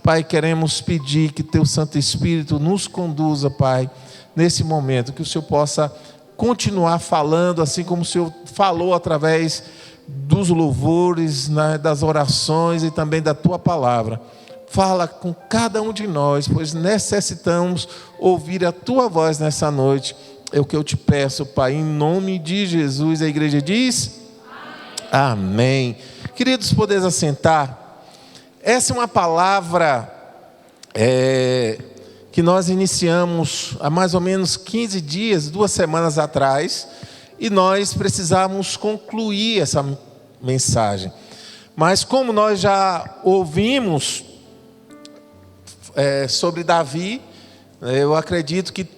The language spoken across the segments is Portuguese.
Pai, queremos pedir que Teu Santo Espírito nos conduza, Pai, nesse momento, que o Senhor possa continuar falando, assim como o Senhor falou através dos louvores, né, das orações e também da Tua palavra. Fala com cada um de nós, pois necessitamos ouvir a Tua voz nessa noite. É o que eu te peço, Pai, em nome de Jesus. A igreja diz: amém. Queridos, podeis assentar. Essa é uma palavra que nós iniciamos há mais ou menos 15 dias, 2 semanas atrás, e nós precisamos concluir essa mensagem. Mas como nós já ouvimos sobre Davi, eu acredito que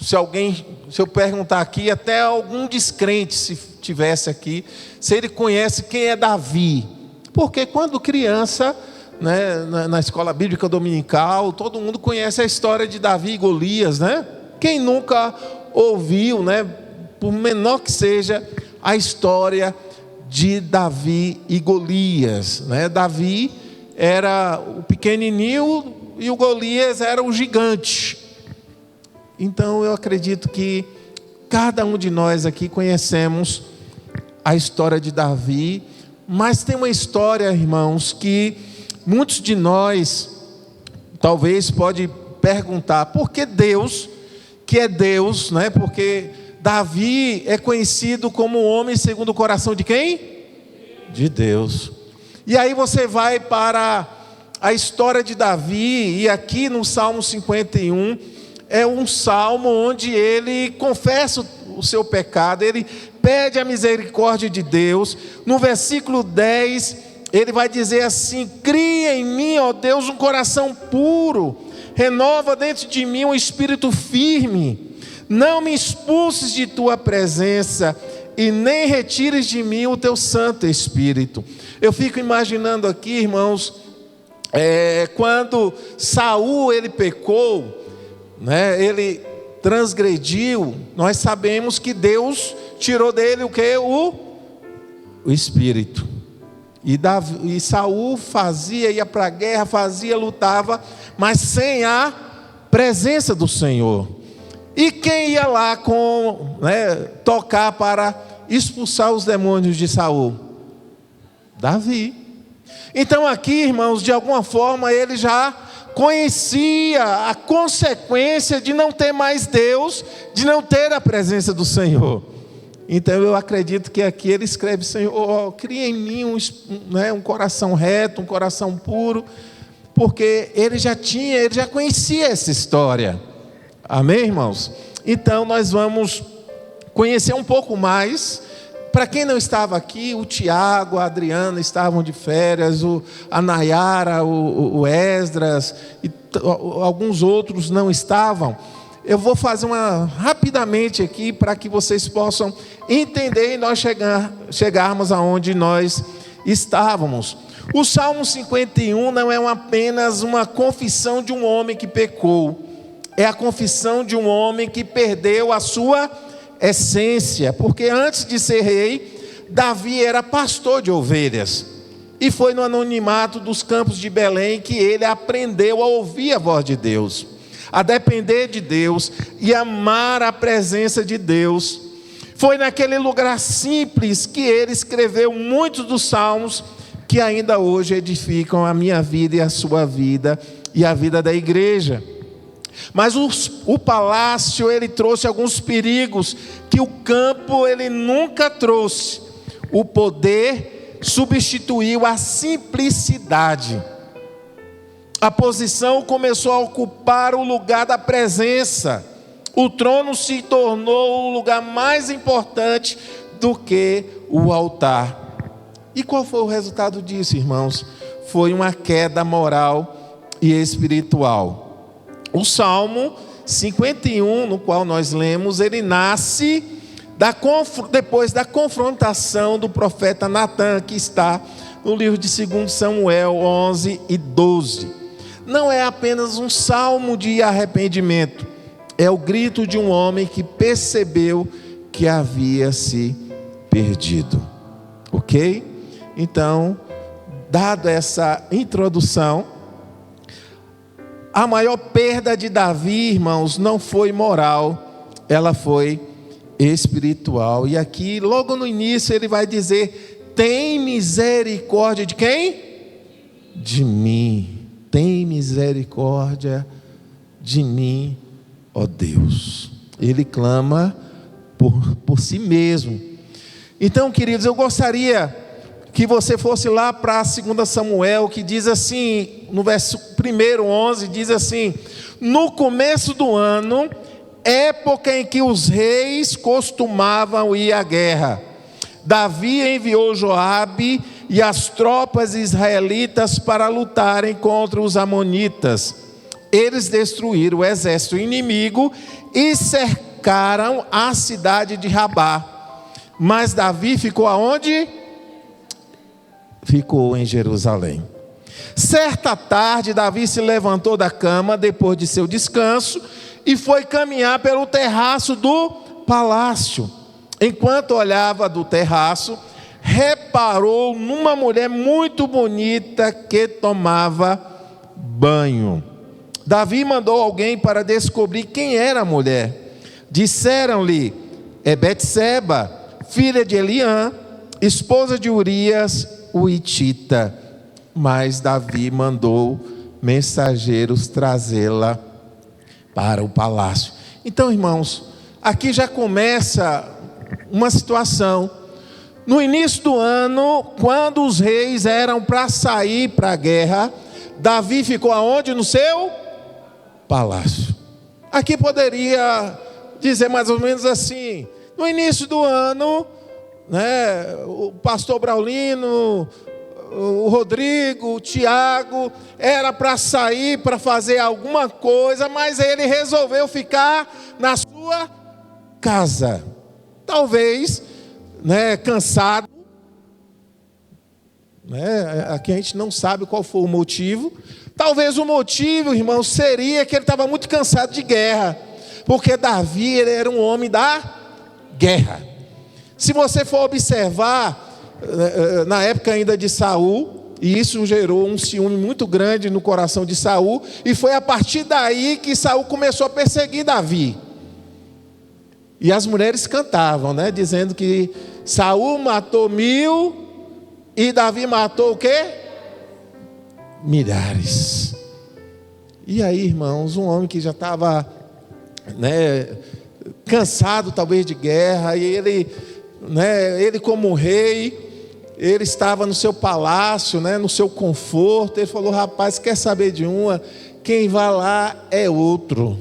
se eu perguntar aqui, até algum descrente, se tivesse aqui, se ele conhece quem é Davi. Porque quando criança, né, na escola bíblica dominical, todo mundo conhece a história de Davi e Golias, né? Quem nunca ouviu, né, por menor que seja, a história de Davi e Golias, né? Davi era o pequenininho e o Golias era o gigante. Então eu acredito que cada um de nós aqui conhecemos a história de Davi, mas tem uma história, irmãos, que muitos de nós talvez pode perguntar: por que Deus, que é Deus, né? Porque Davi é conhecido como o homem segundo o coração de quem? De Deus. E aí você vai para a história de Davi, e aqui no Salmo 51, é um salmo onde ele confessa o seu pecado, ele pede a misericórdia de Deus. No versículo 10, ele vai dizer assim: cria em mim, ó Deus, um coração puro, renova dentro de mim um espírito firme, não me expulses de tua presença, e nem retires de mim o teu Santo Espírito. Eu fico imaginando aqui, irmãos, quando Saul ele pecou, né, ele transgrediu, nós sabemos que Deus tirou dele o que? O Espírito. E Saul ia para a guerra, lutava, mas sem a presença do Senhor. E quem ia lá tocar para expulsar os demônios de Saul? Davi. Então aqui, irmãos, de alguma forma ele já conhecia a consequência de não ter mais Deus, de não ter a presença do Senhor. Então eu acredito que aqui ele escreve: Senhor, cria em mim um coração reto, um coração puro, porque ele já conhecia essa história. Amém, irmãos? Então nós vamos conhecer um pouco mais. Para quem não estava aqui, o Tiago, a Adriana estavam de férias, a Nayara, o Esdras e alguns outros não estavam. Eu vou fazer rapidamente aqui para que vocês possam entender e nós chegarmos aonde nós estávamos. O Salmo 51 não é apenas uma confissão de um homem que pecou, é a confissão de um homem que perdeu a sua essência, porque antes de ser rei, Davi era pastor de ovelhas, e foi no anonimato dos campos de Belém que ele aprendeu a ouvir a voz de Deus, a depender de Deus e amar a presença de Deus. Foi naquele lugar simples que ele escreveu muitos dos salmos que ainda hoje edificam a minha vida e a sua vida e a vida da igreja. Mas o palácio, ele trouxe alguns perigos que o campo, ele nunca trouxe. O poder substituiu a simplicidade. A posição começou a ocupar o lugar da presença. O trono se tornou o lugar mais importante do que o altar. E qual foi o resultado disso, irmãos? Foi uma queda moral e espiritual. O Salmo 51, no qual nós lemos, ele nasce depois da confrontação do profeta Natan, que está no livro de 2 Samuel 11 e 12. Não é apenas um salmo de arrependimento, é o grito de um homem que percebeu que havia se perdido. Ok? Então, dada essa introdução, a maior perda de Davi, irmãos, não foi moral, ela foi espiritual. E aqui, logo no início, ele vai dizer: tem misericórdia de quem? De mim. Tem misericórdia de mim, ó Deus. Ele clama por si mesmo. Então, queridos, eu gostaria que você fosse lá para 2 Samuel, que diz assim, no verso 1, 11, diz assim: no começo do ano, época em que os reis costumavam ir à guerra, Davi enviou Joabe e as tropas israelitas para lutarem contra os amonitas. Eles destruíram o exército inimigo e cercaram a cidade de Rabá. Mas Davi ficou aonde? Ficou em Jerusalém. Certa tarde, Davi se levantou da cama depois de seu descanso e foi caminhar pelo terraço do palácio. Enquanto olhava do terraço, reparou numa mulher muito bonita que tomava banho. Davi mandou alguém para descobrir quem era a mulher. Disseram-lhe: é Betseba, filha de Eliã, esposa de Urias, o hitita. Mas Davi mandou mensageiros trazê-la para o palácio. Então, irmãos, aqui já começa uma situação. No início do ano, quando os reis eram para sair para a guerra, Davi ficou aonde? No seu palácio. Aqui poderia dizer mais ou menos assim: no início do ano, né, o pastor Braulino, o Rodrigo, o Tiago, era para sair, para fazer alguma coisa, mas ele resolveu ficar na sua casa. Talvez, né, cansado, né, aqui a gente não sabe qual foi o motivo. Talvez o motivo, irmão, seria que ele estava muito cansado de guerra, porque Davi, ele era um homem da guerra. Se você for observar, na época ainda de Saul, e isso gerou um ciúme muito grande no coração de Saul, e foi a partir daí que Saul começou a perseguir Davi. E as mulheres cantavam, né, dizendo que Saul matou 1000 e Davi matou o quê? Milhares. E aí, irmãos, um homem que já estava, né, cansado talvez de guerra, e ele como rei, ele estava no seu palácio, né, no seu conforto. Ele falou: rapaz, quer saber de uma? Quem vai lá é outro.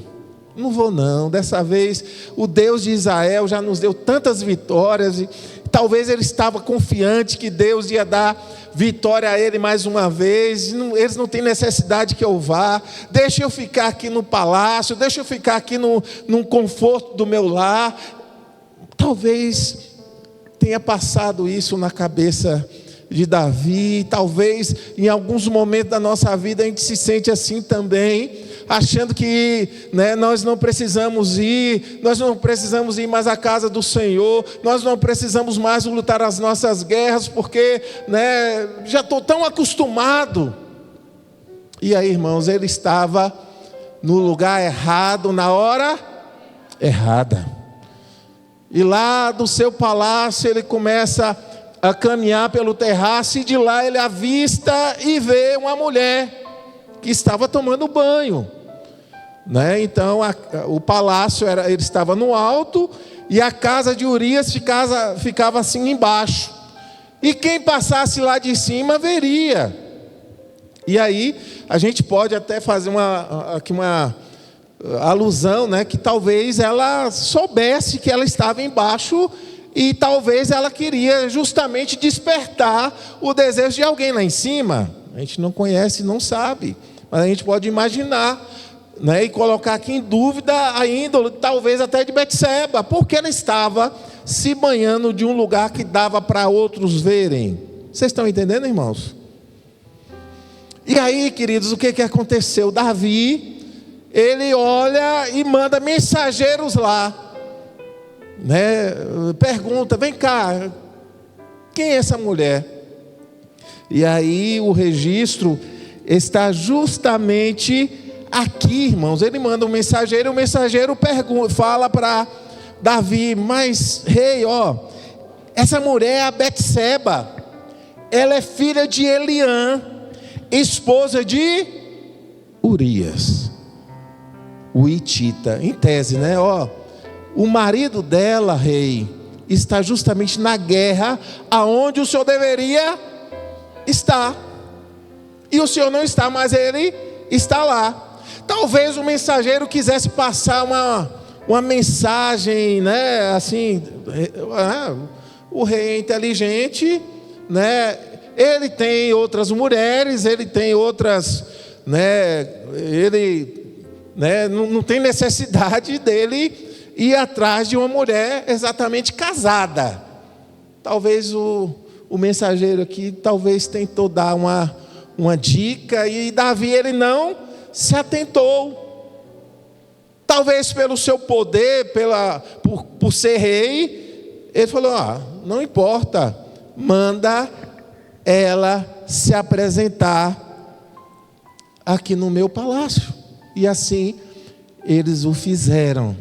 Não vou não, dessa vez o Deus de Israel já nos deu tantas vitórias, e talvez ele estava confiante que Deus ia dar vitória a ele mais uma vez. Eles não têm necessidade que eu vá, deixa eu ficar aqui no palácio, deixa eu ficar aqui no conforto do meu lar. Talvez tenha passado isso na cabeça de Davi. Talvez em alguns momentos da nossa vida a gente se sente assim também, achando que, né, nós não precisamos ir mais à casa do Senhor, nós não precisamos mais lutar as nossas guerras, porque, né, já estou tão acostumado. E aí, irmãos, ele estava no lugar errado, na hora errada. E lá do seu palácio ele começa a caminhar pelo terraço, e de lá ele avista e vê uma mulher que estava tomando banho, né? Então o palácio ele estava no alto, e a casa de Urias ficava assim embaixo, e quem passasse lá de cima veria. E aí a gente pode até fazer uma alusão, né, que talvez ela soubesse que ela estava embaixo, e talvez ela queria justamente despertar o desejo de alguém lá em cima. A gente não conhece, não sabe, mas a gente pode imaginar, né, e colocar aqui em dúvida a índole, talvez até de Betseba, porque ela estava se banhando de um lugar que dava para outros verem. Vocês estão entendendo, irmãos? E aí, queridos, o que aconteceu? Davi, ele olha e manda mensageiros lá, né? Pergunta: vem cá, quem é essa mulher? E aí o registro está justamente aqui, irmãos, ele manda um mensageiro, e o mensageiro fala para Davi: mas rei, essa mulher é a Betseba, ela é filha de Eliã, esposa de Urias, o hitita. Em tese, né? O marido dela, rei, está justamente na guerra aonde o senhor deveria estar, e o senhor não está, mas ele está lá. Talvez o mensageiro quisesse passar uma mensagem, né? Assim, o rei é inteligente, né? Ele tem outras mulheres, ele tem outras, né? Ele, né? Não tem necessidade dele ir atrás de uma mulher exatamente casada. Talvez o mensageiro aqui talvez tentou dar uma dica, e Davi, ele não se atentou. Talvez pelo seu poder, por ser rei, ele falou: não importa, manda ela se apresentar aqui no meu palácio. E assim eles o fizeram.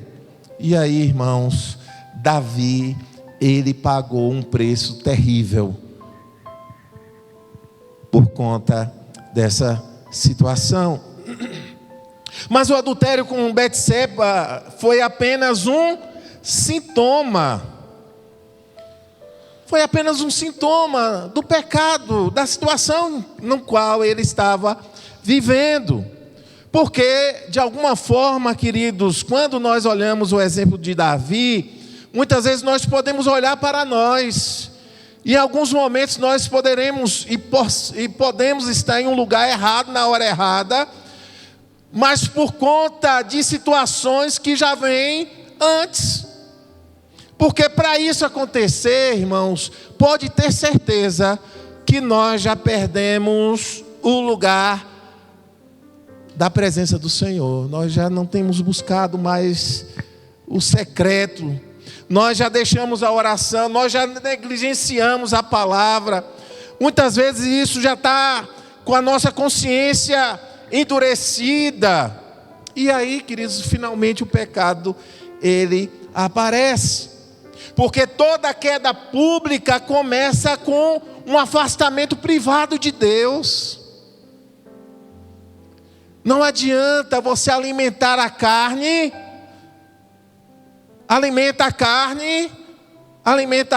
E aí, irmãos, Davi, ele pagou um preço terrível por conta dessa situação. Mas o adultério com Betseba foi apenas um sintoma. Foi apenas um sintoma do pecado, da situação no qual ele estava vivendo. Porque, de alguma forma, queridos, quando nós olhamos o exemplo de Davi, muitas vezes nós podemos olhar para nós. E em alguns momentos nós poderemos e podemos estar em um lugar errado, na hora errada, mas por conta de situações que já vêm antes. Porque para isso acontecer, irmãos, pode ter certeza que nós já perdemos o lugar da presença do Senhor. Nós já não temos buscado mais o secreto, nós já deixamos a oração, nós já negligenciamos a palavra. Muitas vezes isso já está com a nossa consciência endurecida. E aí, queridos, finalmente o pecado, ele aparece. Porque toda queda pública começa com um afastamento privado de Deus. Não adianta você alimentar a carne, alimenta a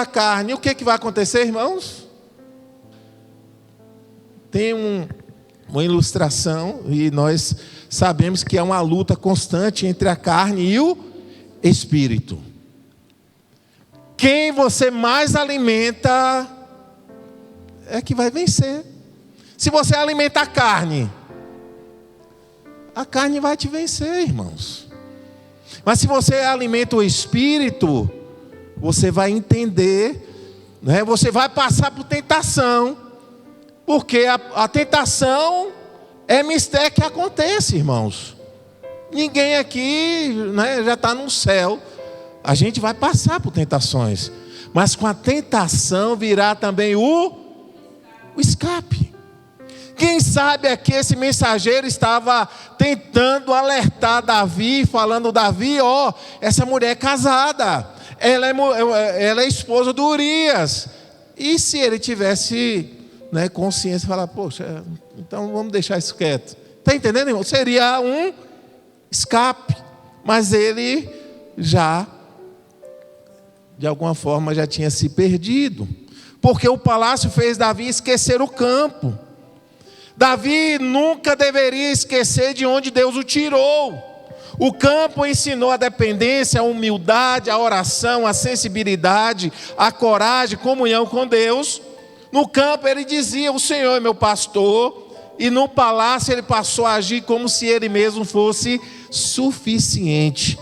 carne. O que vai acontecer, irmãos? Tem uma ilustração, e nós sabemos que é uma luta constante entre a carne e o espírito. Quem você mais alimenta é que vai vencer. Se você alimenta a carne vai te vencer, irmãos. Mas se você alimenta o espírito, você vai entender, né? Você vai passar por tentação, porque a tentação é mistério que acontece, irmãos. Ninguém aqui, né, já está no céu. A gente vai passar por tentações, mas com a tentação virá também o escape. Quem sabe aqui esse mensageiro estava tentando alertar Davi, falando: Davi, essa mulher é casada, ela é esposa do Urias. E se ele tivesse, né, consciência, falar: poxa, então vamos deixar isso quieto. Está entendendo, irmão? Seria um escape, mas ele já, de alguma forma, já tinha se perdido, porque o palácio fez Davi esquecer o campo. Davi nunca deveria esquecer de onde Deus o tirou. O campo ensinou a dependência, a humildade, a oração, a sensibilidade, a coragem, comunhão com Deus. No campo ele dizia: o Senhor é meu pastor. E no palácio ele passou a agir como se ele mesmo fosse suficiente.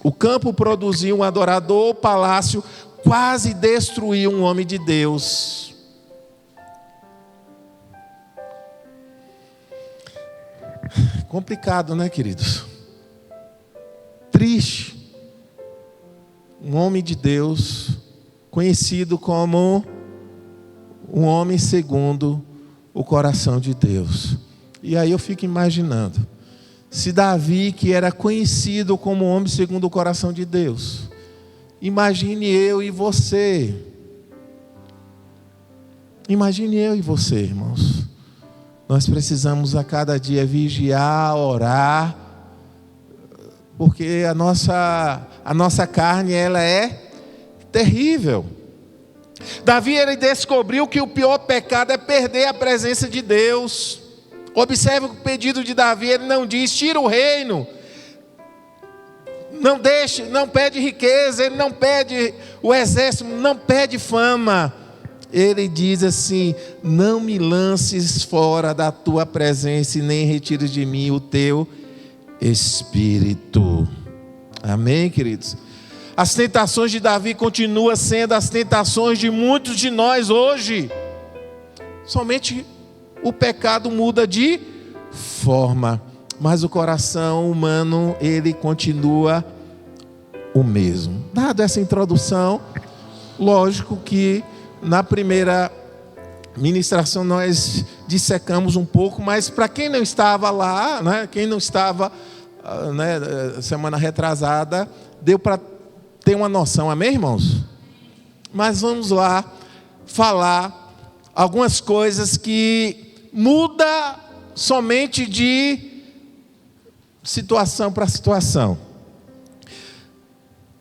O campo produziu um adorador, o palácio quase destruiu um homem de Deus. Complicado, né, queridos? Triste. Um homem de Deus, conhecido como um homem segundo o coração de Deus. E aí eu fico imaginando, Se Davi, que era conhecido como homem segundo o coração de Deus, imagine eu e você. Imagine eu e você, irmãos. Nós precisamos a cada dia vigiar, orar, porque a nossa carne, ela é terrível. Davi, ele descobriu que o pior pecado é perder a presença de Deus. Observe o pedido de Davi, ele não diz, tira o reino, não pede riqueza, ele não pede o exército, não pede fama. Ele diz assim: não me lances fora da tua presença e nem retires de mim o teu Espírito. Amém, queridos? As tentações de Davi continuam sendo as tentações de muitos de nós hoje. Somente o pecado muda de forma, mas o coração humano, ele continua o mesmo. Dada essa introdução, lógico que na primeira ministração nós dissecamos um pouco, mas para quem não estava lá, né, quem não estava semana retrasada, deu para ter uma noção, amém, irmãos? Mas vamos lá falar algumas coisas que muda somente de situação para situação.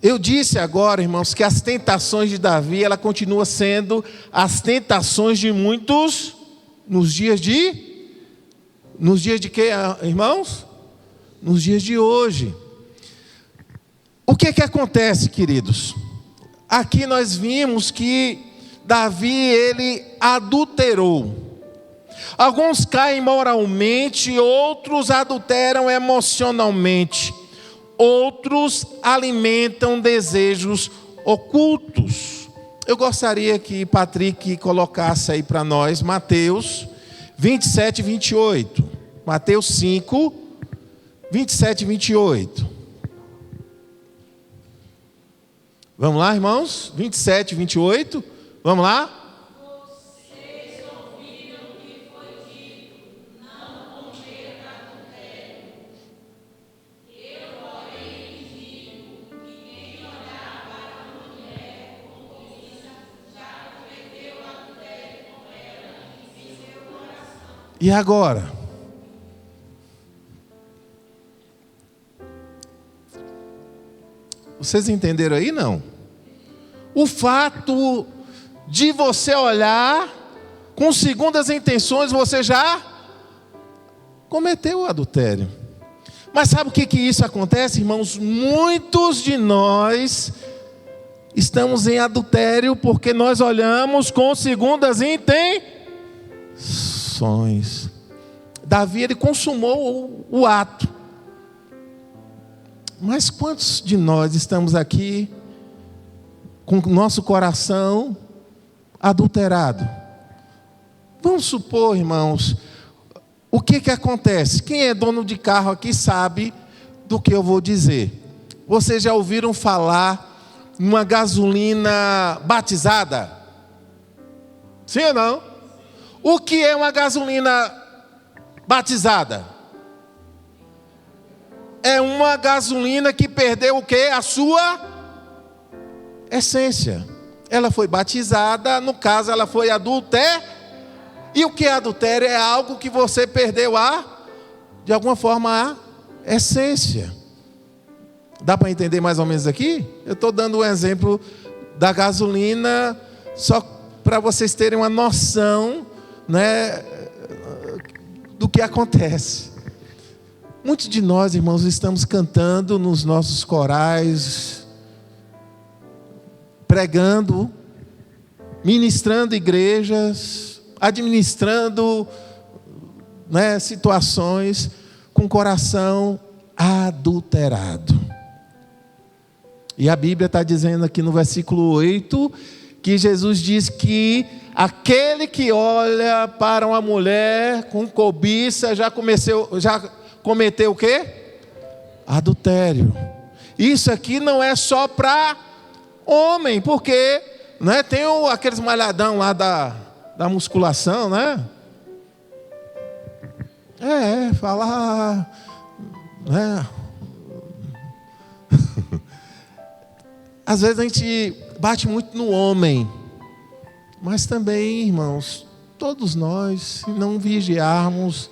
Eu disse agora, irmãos, que as tentações de Davi, ela continua sendo as tentações de muitos nos dias de quê, irmãos? Nos dias de hoje. O que acontece, queridos? Aqui nós vimos que Davi, ele adulterou. Alguns caem moralmente, outros adulteram emocionalmente. Outros alimentam desejos ocultos. Eu gostaria que Patrick colocasse aí para nós Mateus 27 e 28. Mateus 5, 27 e 28. Vamos lá, irmãos? 27 e 28. Vamos lá? E agora? Vocês entenderam aí, não? O fato de você olhar com segundas intenções, você já cometeu o adultério. Mas sabe o que isso acontece, irmãos? Muitos de nós estamos em adultério porque nós olhamos com segundas intenções. Davi, ele consumou o ato. Mas quantos de nós estamos aqui com o nosso coração adulterado? Vamos supor, irmãos, o que acontece? Quem é dono de carro aqui sabe do que eu vou dizer. Vocês já ouviram falar numa gasolina batizada? Sim ou não? O que é uma gasolina batizada? É uma gasolina que perdeu o quê? A sua essência. Ela foi batizada, no caso ela foi adultéria. E o que é adultério? É algo que você perdeu de alguma forma, a essência. Dá para entender mais ou menos aqui? Eu estou dando um exemplo da gasolina, só para vocês terem uma noção, né, do que acontece. Muitos de nós, irmãos, estamos cantando nos nossos corais, pregando, ministrando igrejas, administrando, né, situações com coração adulterado. E a Bíblia está dizendo aqui no versículo 8 que Jesus diz que aquele que olha para uma mulher com cobiça já cometeu o quê? Adultério. Isso aqui não é só para homem, porque, né, tem aqueles malhadão lá da musculação, né? Falar né? Às vezes a gente bate muito no homem, mas também, irmãos, todos nós, se não vigiarmos,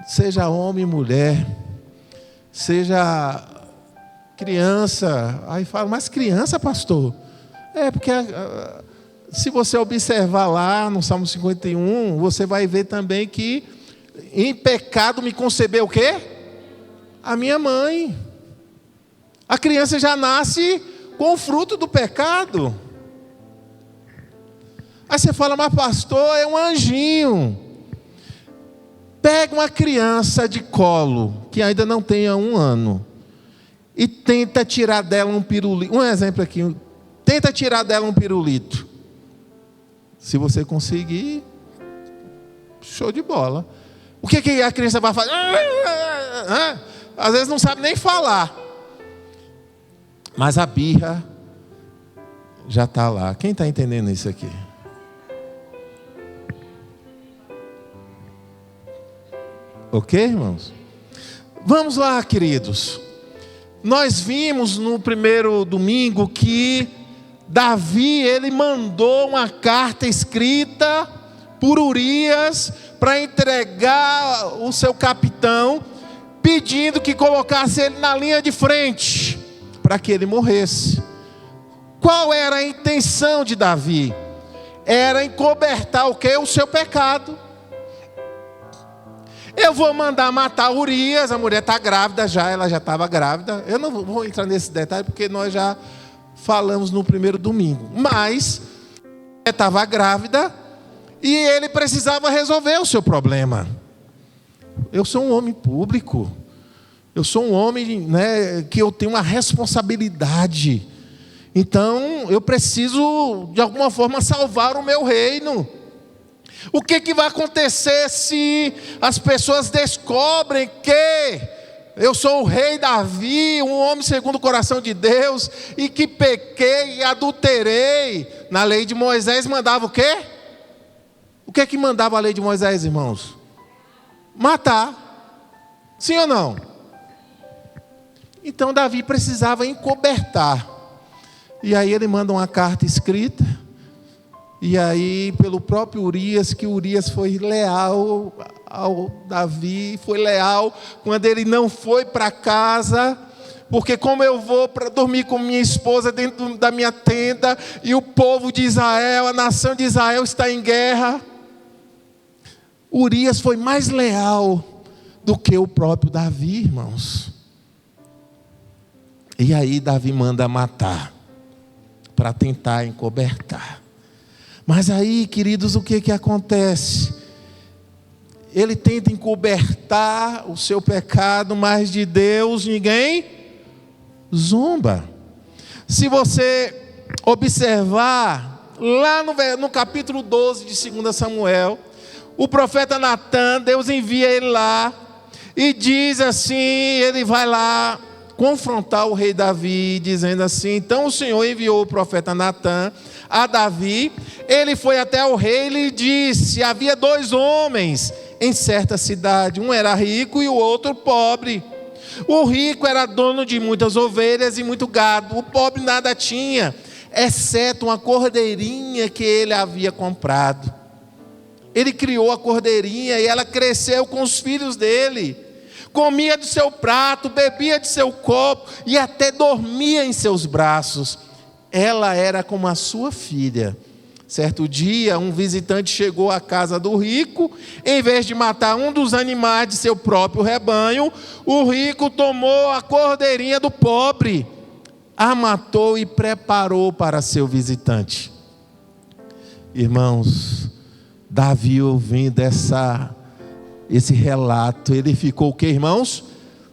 seja homem e mulher, seja criança, aí fala, mas criança, pastor? Porque se você observar lá no Salmo 51, você vai ver também que em pecado me concebeu o quê? A minha mãe. A criança já nasce com o fruto do pecado. Aí você fala, mas pastor, é um anjinho. Pega uma criança de colo, que ainda não tenha 1 ano, e tenta tirar dela um pirulito. Um exemplo aqui. Tenta tirar dela um pirulito. Se você conseguir, show de bola. O que a criança vai fazer? Às vezes não sabe nem falar. Mas a birra já está lá. Quem está entendendo isso aqui? Ok, irmãos? Vamos lá, queridos. Nós vimos no primeiro domingo que Davi, ele mandou uma carta escrita por Urias para entregar o seu capitão, pedindo que colocasse ele na linha de frente, para que ele morresse. Qual era a intenção de Davi? Era encobertar o quê? O seu pecado. Eu vou mandar matar Urias, a mulher está grávida já, ela já estava grávida. Eu não vou entrar nesse detalhe porque nós já falamos no primeiro domingo. Mas ela estava grávida e ele precisava resolver o seu problema. Eu sou um homem público. Eu sou um homem, né, que eu tenho uma responsabilidade. Então eu preciso de alguma forma salvar o meu reino. O que vai acontecer se as pessoas descobrem que eu sou o rei Davi, um homem segundo o coração de Deus, e que pequei e adulterei? Na lei de Moisés mandava o quê? O que mandava a lei de Moisés, irmãos? Matar. Sim ou não? Então Davi precisava encobertar. E aí ele manda uma carta escrita. E aí, pelo próprio Urias, que Urias foi leal ao Davi, foi leal quando ele não foi para casa, porque como eu vou para dormir com minha esposa dentro da minha tenda, e o povo de Israel, a nação de Israel está em guerra. Urias foi mais leal do que o próprio Davi, irmãos. E aí Davi manda matar, para tentar encobertar. Mas aí, queridos, o que acontece? Ele tenta encobertar o seu pecado, mas de Deus ninguém zomba. Se você observar, lá no capítulo 12 de 2 Samuel, o profeta Natã, Deus envia ele lá, e diz assim, ele vai lá confrontar o rei Davi, dizendo assim, então o Senhor enviou o profeta Natã a Davi. Ele foi até o rei e lhe disse, havia 2 homens em certa cidade, um era rico e o outro pobre. O rico era dono de muitas ovelhas e muito gado, o pobre nada tinha, exceto uma cordeirinha que ele havia comprado. Ele criou a cordeirinha e ela cresceu com os filhos dele, comia do seu prato, bebia de seu copo e até dormia em seus braços. Ela era como a sua filha. Certo dia, um visitante chegou à casa do rico. Em vez de matar um dos animais de seu próprio rebanho, o rico tomou a cordeirinha do pobre, a matou e preparou para seu visitante. Irmãos, Davi, ouvindo esse relato, ele ficou o que, irmãos?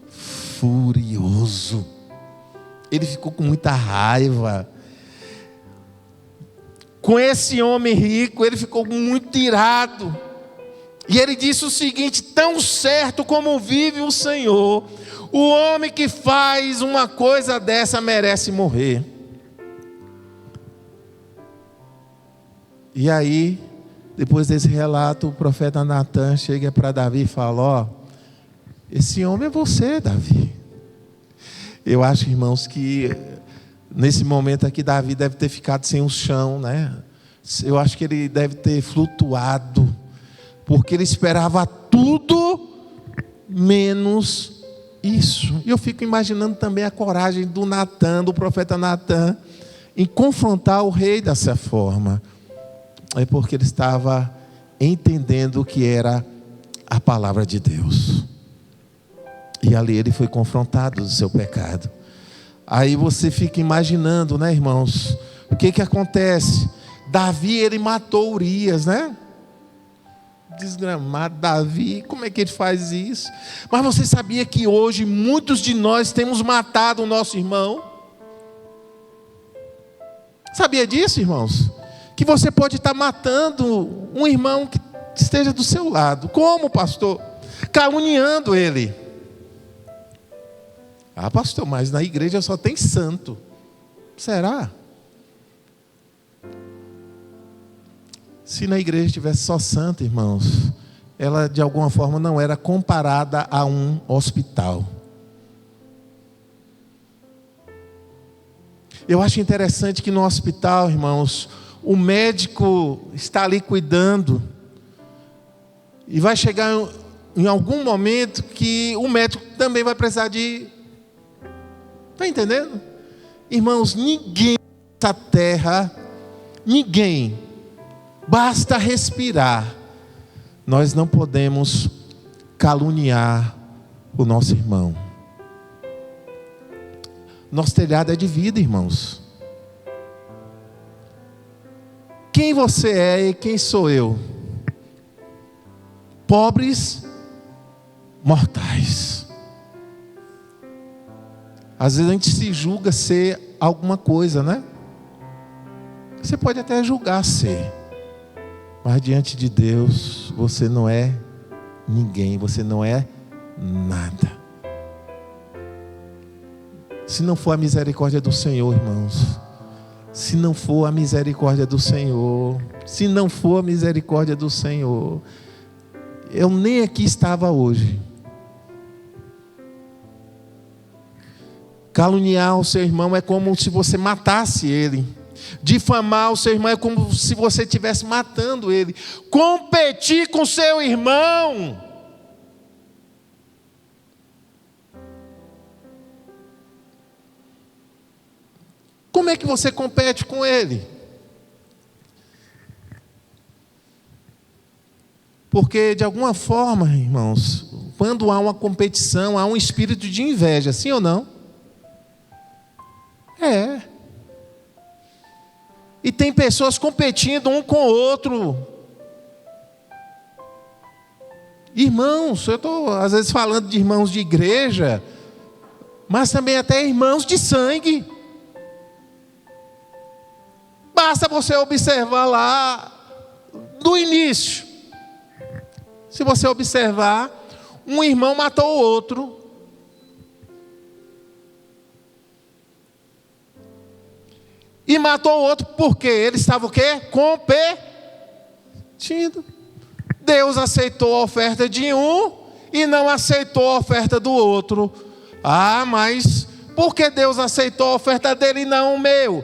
Furioso. Ele ficou com muita raiva. Com esse homem rico, ele ficou muito irado. E ele disse o seguinte, tão certo como vive o Senhor, o homem que faz uma coisa dessa merece morrer. E aí, depois desse relato, o profeta Natã chega para Davi e fala, esse homem é você, Davi. Eu acho, irmãos, que nesse momento aqui Davi deve ter ficado sem o chão, né? Eu acho que ele deve ter flutuado, porque ele esperava tudo menos isso. E eu fico imaginando também a coragem do Natan, do profeta Natan, em confrontar o rei dessa forma. É porque ele estava entendendo o que era a palavra de Deus. E ali ele foi confrontado do seu pecado. Aí você fica imaginando, né, irmãos? O que acontece? Davi, ele matou Urias, né? Desgramado Davi, como é que ele faz isso? Mas você sabia que hoje muitos de nós temos matado o nosso irmão? Sabia disso, irmãos? Que você pode estar matando um irmão que esteja do seu lado. Como, pastor? Caluniando ele. Ah, pastor, mas na igreja só tem santo. Será? Se na igreja tivesse só santo, irmãos, ela de alguma forma não era comparada a um hospital. Eu acho interessante que no hospital, irmãos, o médico está ali cuidando, e vai chegar em algum momento que o médico também vai precisar de... Está entendendo? Irmãos, ninguém nessa terra, ninguém, basta respirar, nós não podemos caluniar o nosso irmão. Nosso telhado é de vida, irmãos. Quem você é e quem sou eu? Pobres mortais. Às vezes a gente se julga ser alguma coisa, né? Você pode até julgar ser, mas diante de Deus você não é ninguém, você não é nada. Se não for a misericórdia do Senhor, irmãos, se não for a misericórdia do Senhor, se não for a misericórdia do Senhor, eu nem aqui estava hoje. Caluniar o seu irmão é como se você matasse ele. Difamar o seu irmão é como se você estivesse matando ele. Competir com seu irmão. Como é que você compete com ele? Porque de alguma forma, irmãos, quando há uma competição, há um espírito de inveja, sim ou não? É. E tem pessoas competindo um com o outro. Irmãos, eu estou às vezes falando de irmãos de igreja, mas também até irmãos de sangue. Basta você observar lá do início. Se você observar, um irmão matou o outro. E matou o outro porque ele estava o quê? Competindo. Deus aceitou a oferta de um e não aceitou a oferta do outro. Ah, mas por que Deus aceitou a oferta dele e não o meu?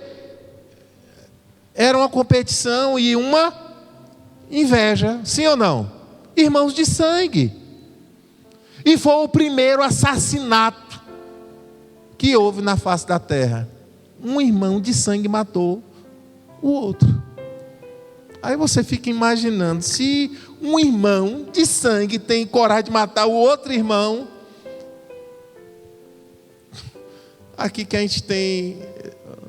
Era uma competição e uma inveja, sim ou não? Irmãos de sangue. E foi o primeiro assassinato que houve na face da terra. Um irmão de sangue matou o outro. Aí você fica imaginando, se um irmão de sangue tem coragem de matar o outro irmão, aqui que a gente tem,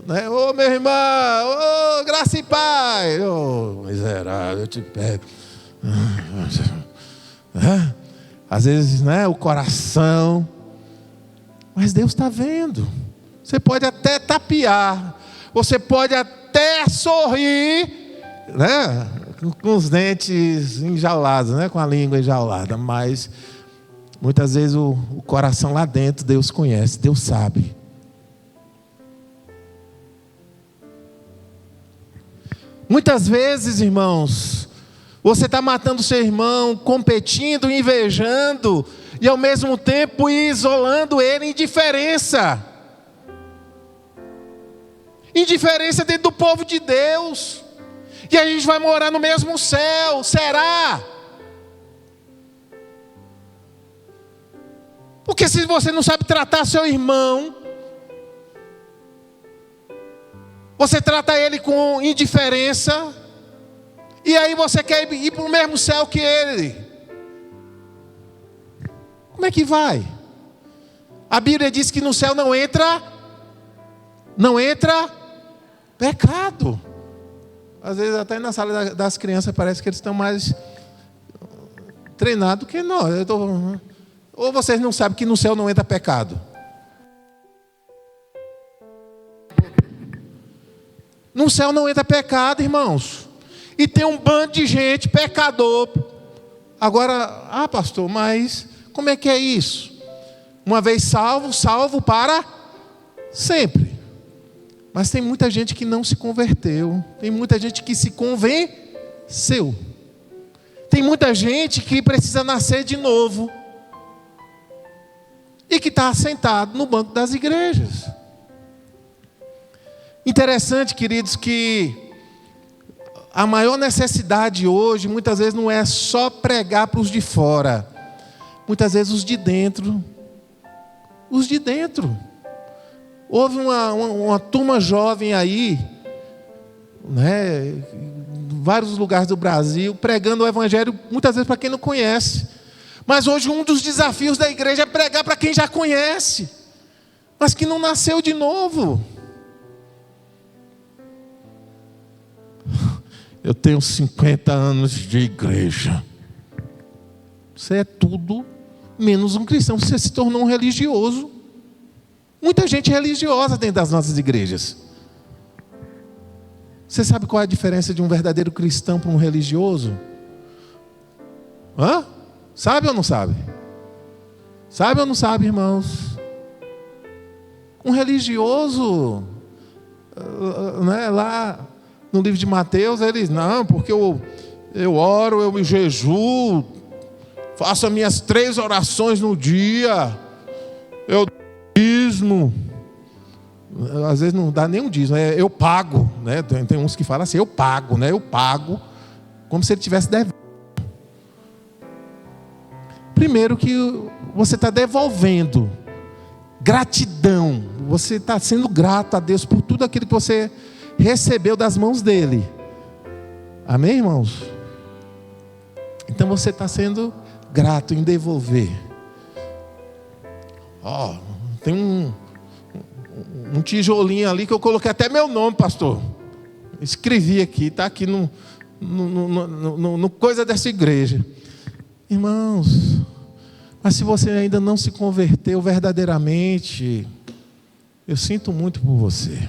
né? Ô meu irmão, ô graça e paz, ô miserável, eu te pego. Às vezes, né, o coração, mas Deus está vendo. Você pode até tapear, você pode até sorrir, né, com os dentes enjaulados, né, com a língua enjaulada, mas muitas vezes o coração lá dentro Deus conhece, Deus sabe. Muitas vezes, irmãos, você está matando seu irmão, competindo, invejando, e ao mesmo tempo ir isolando ele em indiferença. Indiferença dentro do povo de Deus. E a gente vai morar no mesmo céu, será? Porque se você não sabe tratar seu irmão, você trata ele com indiferença, e aí você quer ir para o mesmo céu que ele. Como é que vai? A Bíblia diz que no céu não entra pecado. Às vezes até na sala das crianças parece que eles estão mais treinados que nós. Ou vocês não sabem que no céu não entra pecado? No céu não entra pecado, irmãos. E tem um bando de gente pecador. Agora, pastor, mas como é que é isso? Uma vez salvo, salvo para sempre. Mas tem muita gente que não se converteu. Tem muita gente que se convenceu. Tem muita gente que precisa nascer de novo. E que está sentado no banco das igrejas. Interessante, queridos, que a maior necessidade hoje, muitas vezes, não é só pregar para os de fora. Muitas vezes os de dentro. Os de dentro. Houve uma turma jovem aí, né, em vários lugares do Brasil, pregando o evangelho, muitas vezes para quem não conhece. Mas hoje um dos desafios da igreja é pregar para quem já conhece, mas que não nasceu de novo. Eu tenho 50 anos de igreja. Você é tudo menos um cristão. Você se tornou um religioso. Muita gente religiosa dentro das nossas igrejas. Você sabe qual é a diferença de um verdadeiro cristão para um religioso? Sabe ou não sabe? Sabe ou não sabe, irmãos? Um religioso, né, lá no livro de Mateus, eles, não, porque eu oro, eu me jejuo, faço as minhas 3 orações no dia, eu dízimo. Às vezes não dá nem um dízimo, eu pago, né? Tem uns que falam assim, eu pago, né? Eu pago, como se ele tivesse devendo. Primeiro que você está devolvendo gratidão, você está sendo grato a Deus por tudo aquilo que você recebeu das mãos dele. Amém, irmãos? Então você está sendo grato em devolver. Tem um tijolinho ali que eu coloquei até meu nome, pastor. Escrevi aqui, está aqui no coisa dessa igreja. Irmãos, mas se você ainda não se converteu verdadeiramente, eu sinto muito por você.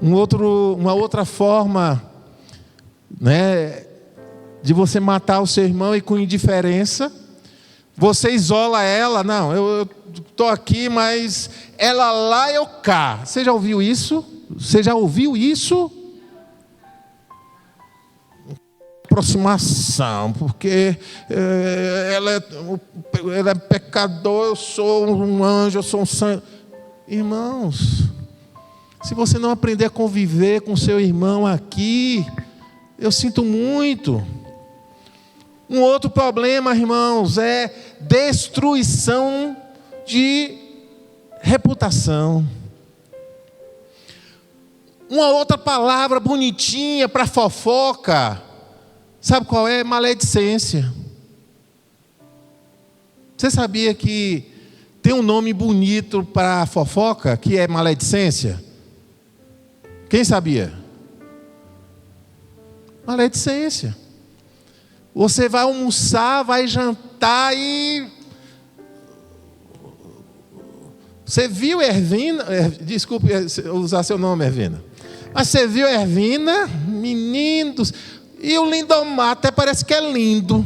Uma outra forma, né, de você matar o seu irmão e com indiferença, você isola ela. Não, eu estou aqui, mas ela lá, eu cá. Você já ouviu isso? Você já ouviu isso? Aproximação, porque ela é pecador, eu sou um anjo, eu sou um santo. Irmãos, se você não aprender a conviver com seu irmão aqui, eu sinto muito. Um outro problema, irmãos, é destruição de reputação. Uma outra palavra bonitinha para fofoca, sabe qual é? Maledicência. Você sabia que tem um nome bonito para fofoca, que é maledicência? Quem sabia? Maledicência. Você vai almoçar, vai jantar e... Você viu Ervina? Desculpe usar seu nome, Ervina. Mas você viu Ervina? Meninos. E o Lindomar até parece que é lindo.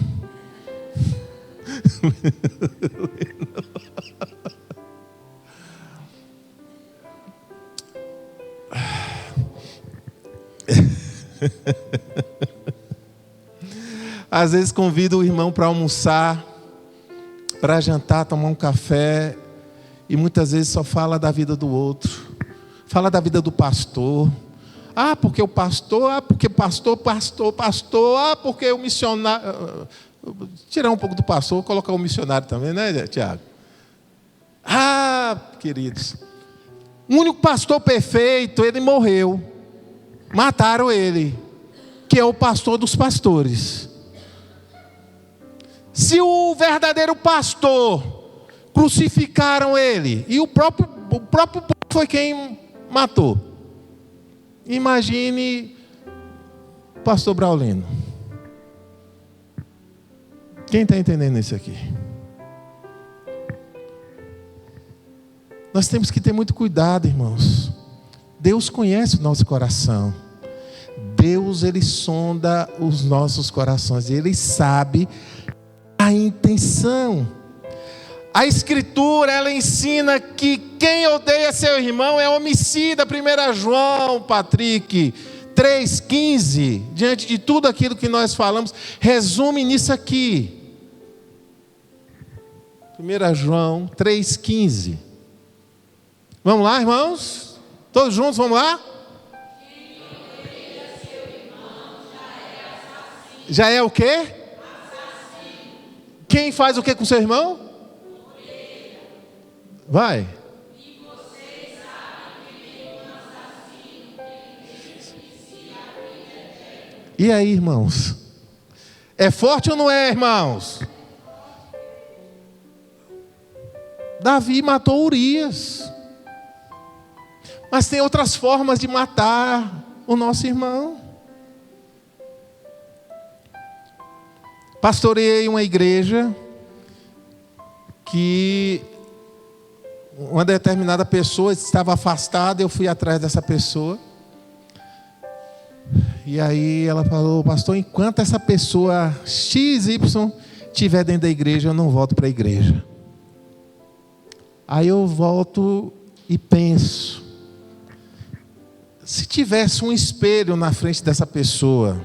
Às vezes convido o irmão para almoçar, para jantar, tomar um café, e muitas vezes só fala da vida do outro. Fala da vida do pastor. Ah, porque o pastor, porque pastor, porque o missionário. Tirar um pouco do pastor, colocar o missionário também, né, Tiago? Ah, queridos, o único pastor perfeito, ele morreu. Mataram ele, que é o pastor dos pastores. Se o verdadeiro pastor crucificaram ele, e o próprio povo foi quem matou, imagine o pastor Braulino. Quem está entendendo isso aqui? Nós temos que ter muito cuidado, irmãos. Deus conhece o nosso coração. Deus, Ele sonda os nossos corações. Ele sabe a intenção. A Escritura, ela ensina que quem odeia seu irmão é homicida. 1 João, Patrick, 3,15. Diante de tudo aquilo que nós falamos, resume nisso aqui. 1 João 3,15. Vamos lá, irmãos? Todos juntos, vamos lá? Quem odeia seu irmão já é o quê? Assassino. Quem faz o quê com seu irmão? Odeia. Vai. E vocês sabem que nenhum assassino tem em si a vida eterna. E aí, irmãos? É forte ou não é, irmãos? Davi matou Urias. Mas tem outras formas de matar o nosso irmão. Pastoreei uma igreja que uma determinada pessoa estava afastada, eu fui atrás dessa pessoa. E aí ela falou: pastor, enquanto essa pessoa XY estiver dentro da igreja, eu não volto para a igreja. Aí eu volto e penso, se tivesse um espelho na frente dessa pessoa,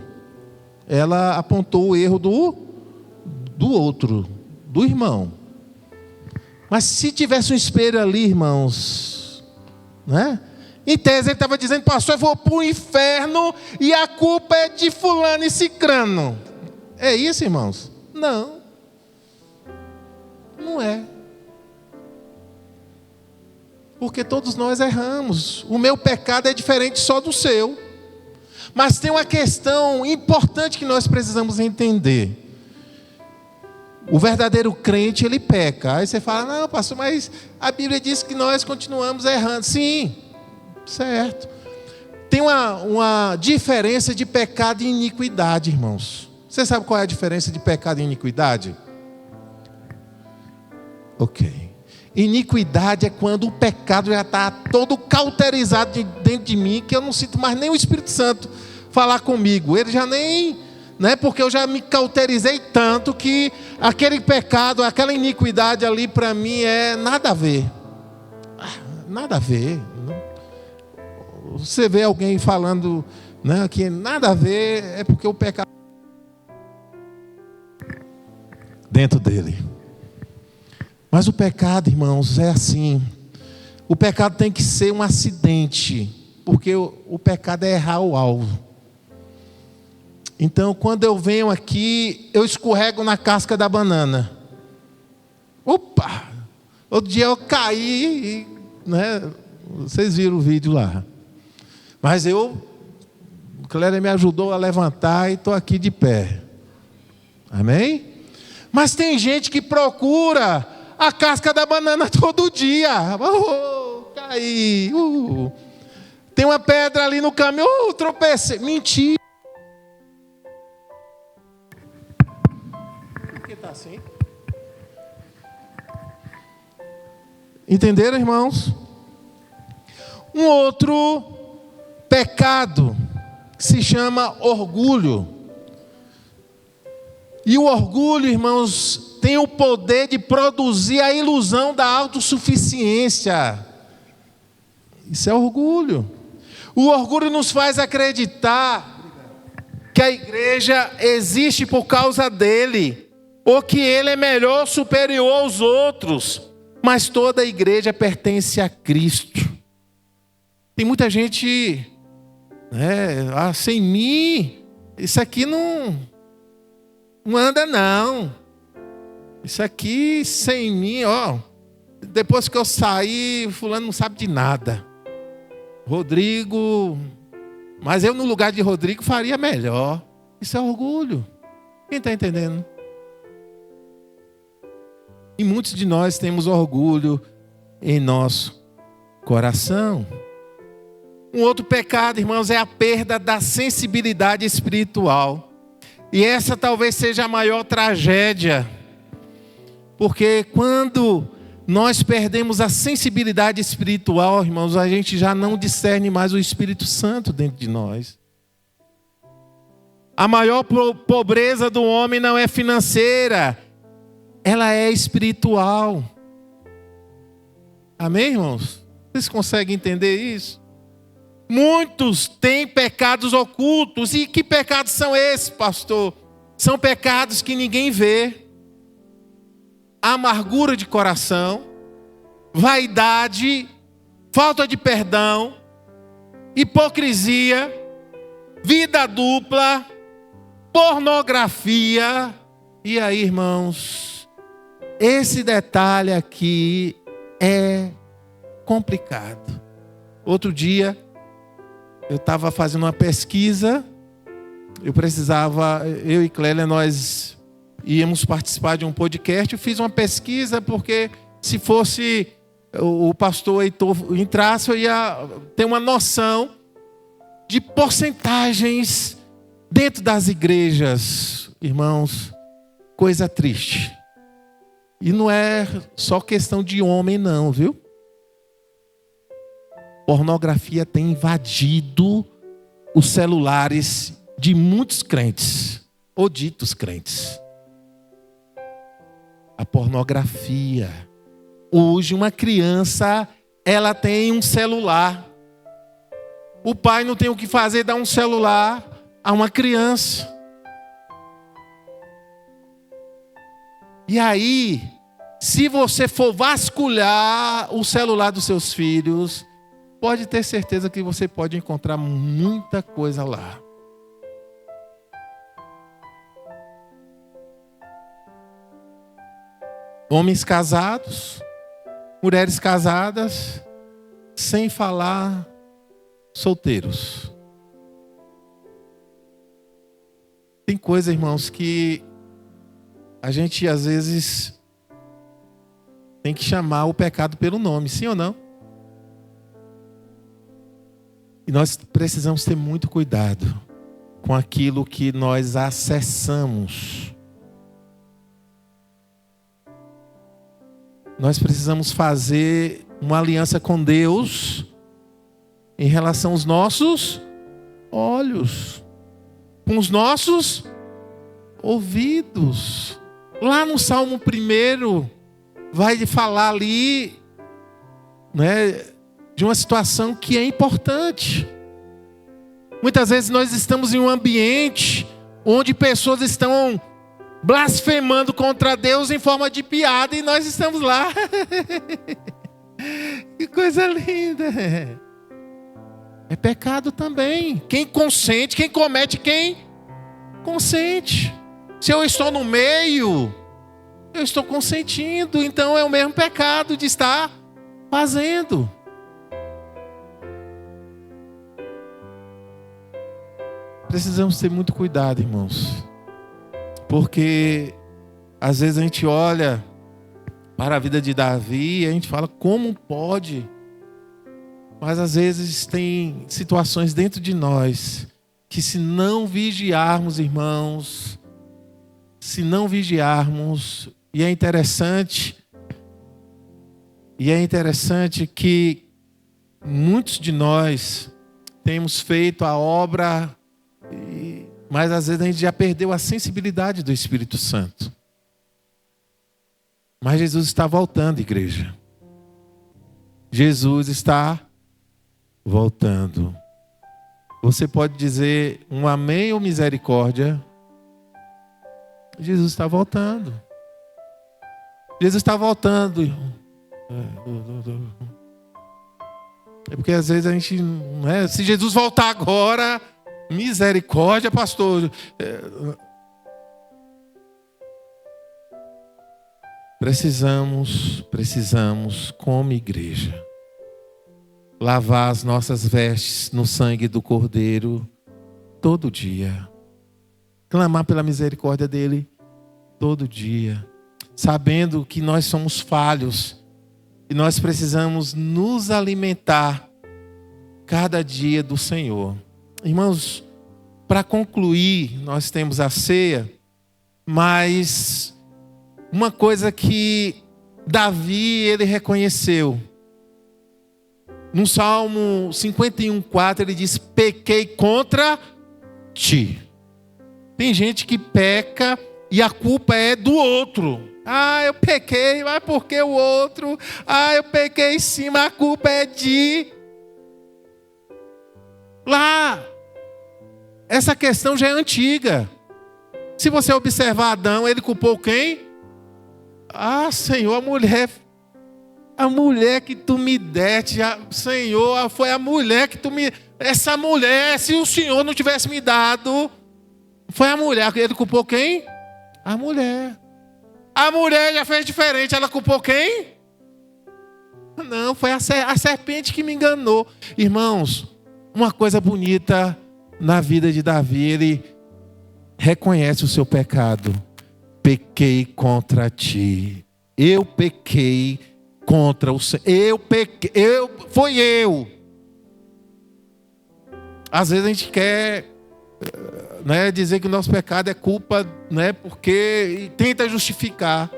ela apontou o erro do outro, do irmão. Mas se tivesse um espelho ali, irmãos, né? Em tese ele estava dizendo: pastor, eu vou para o inferno e a culpa é de fulano e cicrano. É isso, irmãos? Não. Não é. Porque todos nós erramos. O meu pecado é diferente só do seu. Mas tem uma questão importante que nós precisamos entender. O verdadeiro crente, ele peca. Aí você fala: não, pastor, mas a Bíblia diz que nós continuamos errando. Sim, certo. Tem uma diferença de pecado e iniquidade, irmãos. Você sabe qual é a diferença de pecado e iniquidade? Ok. Iniquidade é quando o pecado já está todo cauterizado dentro de mim, que eu não sinto mais nem o Espírito Santo falar comigo. Ele já nem, né? Porque eu já me cauterizei tanto que aquele pecado, aquela iniquidade ali para mim é nada a ver. Nada a ver. Você vê alguém falando, né, que nada a ver, é porque o pecado dentro dele. Mas o pecado, irmãos, é assim. O pecado tem que ser um acidente, porque o pecado é errar o alvo. Então, quando eu venho aqui, eu escorrego na casca da banana. Opa! Outro dia eu caí, né? Vocês viram o vídeo lá. Mas o Clélia me ajudou a levantar e estou aqui de pé. Amém? Mas tem gente que procura a casca da banana todo dia. Caí. Tem uma pedra ali no caminho. Tropecei. Mentira. Por que está assim? Entenderam, irmãos? Um outro pecado se chama orgulho. E o orgulho, irmãos, tem o poder de produzir a ilusão da autossuficiência. Isso é orgulho. O orgulho nos faz acreditar que a igreja existe por causa dele, ou que ele é melhor, superior aos outros, mas toda a igreja pertence a Cristo. Tem muita gente, sem mim, isso aqui não anda não. Isso aqui sem mim, depois que eu saí, fulano não sabe de nada. Rodrigo, mas eu no lugar de Rodrigo faria melhor. Isso é orgulho. Quem está entendendo? E muitos de nós temos orgulho em nosso coração. Um outro pecado, irmãos, é a perda da sensibilidade espiritual. E essa talvez seja a maior tragédia. Porque quando nós perdemos a sensibilidade espiritual, irmãos, a gente já não discerne mais o Espírito Santo dentro de nós. A maior pobreza do homem não é financeira, ela é espiritual. Amém, irmãos? Vocês conseguem entender isso? Muitos têm pecados ocultos. E que pecados são esses, pastor? São pecados que ninguém vê. Amargura de coração, vaidade, falta de perdão, hipocrisia, vida dupla, pornografia. E aí, irmãos, esse detalhe aqui é complicado. Outro dia, eu estava fazendo uma pesquisa, eu e Clélia, nós íamos participar de um podcast. Eu fiz uma pesquisa porque se fosse o pastor Heitor entrasse, eu ia ter uma noção de porcentagens dentro das igrejas. Irmãos, coisa triste. E não é só questão de homem não, viu? Pornografia tem invadido os celulares de muitos crentes, ou ditos crentes. A pornografia. Hoje uma criança, ela tem um celular. O pai não tem o que fazer, dá um celular a uma criança. E aí, se você for vasculhar o celular dos seus filhos, pode ter certeza que você pode encontrar muita coisa lá. Homens casados, mulheres casadas, sem falar solteiros. Tem coisa, irmãos, que a gente às vezes tem que chamar o pecado pelo nome, sim ou não? E nós precisamos ter muito cuidado com aquilo que nós acessamos. Nós precisamos fazer uma aliança com Deus em relação aos nossos olhos, com os nossos ouvidos. Lá no Salmo 1, vai falar ali, de uma situação que é importante. Muitas vezes nós estamos em um ambiente onde pessoas estão blasfemando contra Deus em forma de piada e nós estamos lá. Que coisa linda. É pecado também. Quem consente, quem comete, quem consente. Se eu estou no meio, eu estou consentindo, então é o mesmo pecado de estar fazendo. Precisamos ter muito cuidado, irmãos. Porque às vezes a gente olha para a vida de Davi e a gente fala, como pode? Mas às vezes tem situações dentro de nós que, se não vigiarmos, irmãos, e é interessante que muitos de nós temos feito a obra, mas às vezes a gente já perdeu a sensibilidade do Espírito Santo. Mas Jesus está voltando, igreja. Jesus está voltando. Você pode dizer um amém ou misericórdia? Jesus está voltando. Jesus está voltando. É porque às vezes a gente, se Jesus voltar agora, misericórdia, pastor. Precisamos, como igreja, lavar as nossas vestes no sangue do Cordeiro todo dia. Clamar pela misericórdia dele todo dia. Sabendo que nós somos falhos e nós precisamos nos alimentar cada dia do Senhor. Irmãos, para concluir, nós temos a ceia, mas uma coisa que Davi, ele reconheceu. No Salmo 51:4 ele diz: pequei contra ti. Tem gente que peca e a culpa é do outro. Eu pequei, mas por que o outro? Eu pequei sim, mas a culpa é de... Lá. Essa questão já é antiga. Se você observar Adão, ele culpou quem? Senhor, a mulher que tu me deste, Senhor, foi a mulher que tu me... Essa mulher, se o Senhor não tivesse me dado, foi a mulher. Ele culpou quem? A mulher. A mulher já fez diferente, ela culpou quem? Não, foi a serpente que me enganou. Irmãos, uma coisa bonita na vida de Davi, ele reconhece o seu pecado. Pequei contra ti. Eu pequei contra o Senhor. Foi eu. Às vezes a gente quer dizer que o nosso pecado é culpa, porque tenta justificar.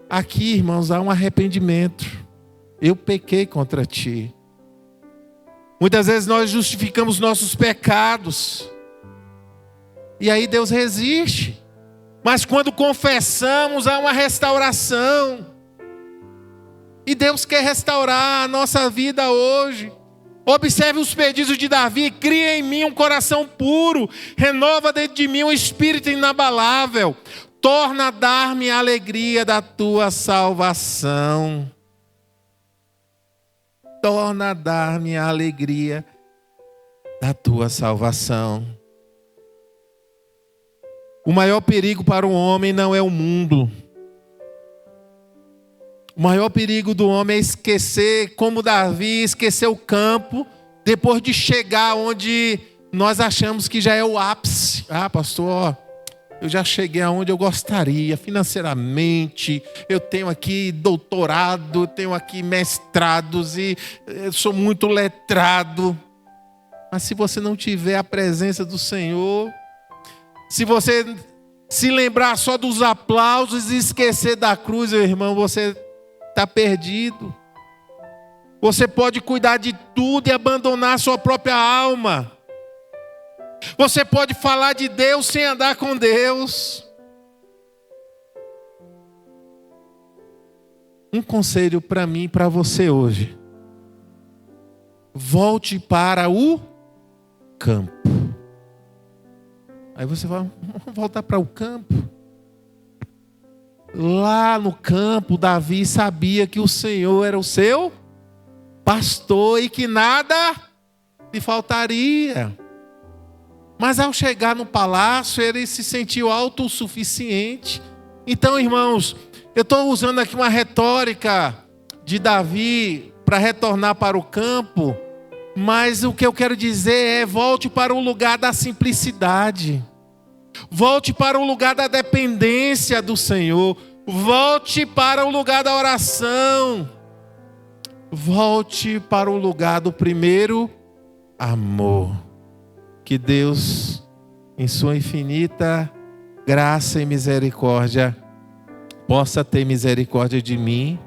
Aqui, irmãos, há um arrependimento. Eu pequei contra ti. Muitas vezes nós justificamos nossos pecados. E aí Deus resiste. Mas quando confessamos, há uma restauração. E Deus quer restaurar a nossa vida hoje. Observe os pedidos de Davi: cria em mim um coração puro, renova dentro de mim um espírito inabalável, torna a dar-me a alegria da tua salvação. Torna a dar-me a alegria da tua salvação. O maior perigo para o homem não é o mundo. O maior perigo do homem é esquecer, como Davi esqueceu o campo, depois de chegar onde nós achamos que já é o ápice. Pastor, eu já cheguei aonde eu gostaria financeiramente, eu tenho aqui doutorado, eu tenho aqui mestrados e eu sou muito letrado. Mas se você não tiver a presença do Senhor, se você se lembrar só dos aplausos e esquecer da cruz, meu irmão, você está perdido. Você pode cuidar de tudo e abandonar a sua própria alma. Você pode falar de Deus sem andar com Deus. Um conselho para mim e para você hoje: volte para o campo. Aí você vai: vamos voltar para o campo. Lá no campo, Davi sabia que o Senhor era o seu pastor e que nada lhe faltaria. Mas ao chegar no palácio, ele se sentiu autossuficiente. Então, irmãos, eu estou usando aqui uma retórica de Davi para retornar para o campo, mas o que eu quero dizer é: volte para o lugar da simplicidade. Volte para o lugar da dependência do Senhor. Volte para o lugar da oração. Volte para o lugar do primeiro amor. Que Deus, em sua infinita graça e misericórdia, possa ter misericórdia de mim,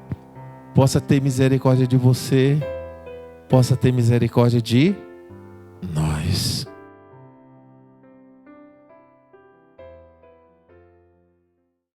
possa ter misericórdia de você, possa ter misericórdia de